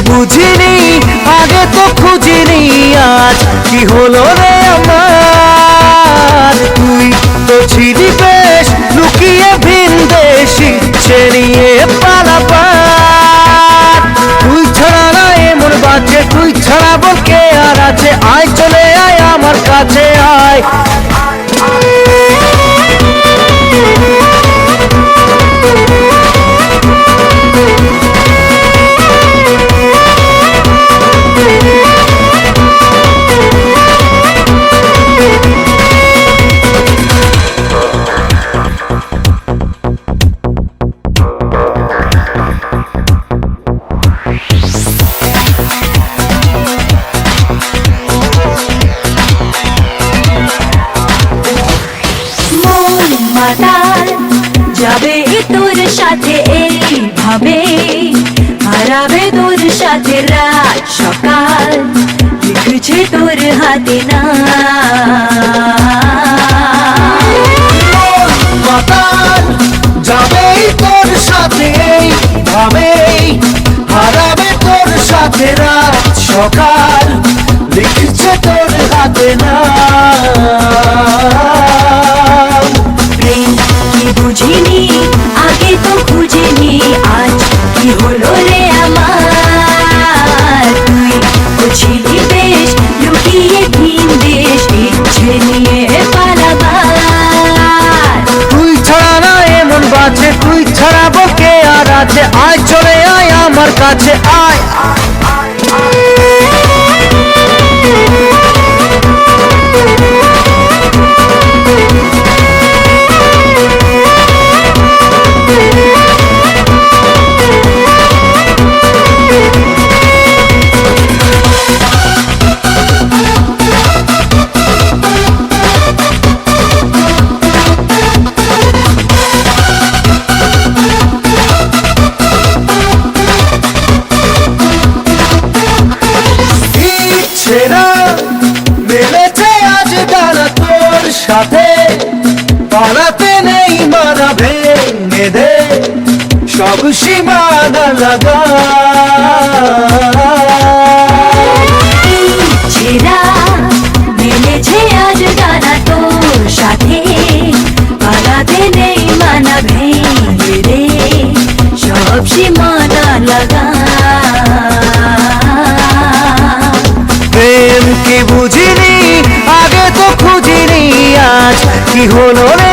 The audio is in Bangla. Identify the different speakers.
Speaker 1: বুঝিনি আগে তো খুঁজিনি, আজ কি হলো রে আমার। তুই তো ছিলি বেশ লুকিয়ে ভিন দেশ, ইচ্ছে নিয়ে পালাবার। তুই ছাড়া না এমন বাজে, তুই ছাড়া বল কে আর আছে। আয় চলে আয় আমার কাছে আয়।
Speaker 2: যাবে তোর সাথে এইভাবে, হারাবে তোর সাথে রাত সকাল, লিখছে তোর হাতে না।
Speaker 1: যাবে তোর সাথে এইভাবে, হারাবে তোর সাথে রাত সকাল, লিখছে তোর হাতে না।
Speaker 2: বুঝিনি আগে তো খুঁজিনি, আজ কি হলো রে আমার। তুই বুঝিলি বেশ লুকিয়ে ভিন দেশ, ইচ্ছে নিয়ে পালাবার।
Speaker 1: তুই ছাড়া না এমন বাজে, তুই ছাড়া বল কে আর আছে। আয় চলে আয় আমার কাছে আয়। মেলেছে আজ ডানা তোর সাথে, পালাতে নেই মানা ভেঙে দে সব সীমানা লাগা।
Speaker 2: মেলেছে আজ ডানা তোর সাথে, পালাতে নেই মানা ভেঙে দে সব সীমানা লাগা।
Speaker 1: প্রেম কি বুঝিনি আগে তো খুঁজিনি, আজ কি হলো রে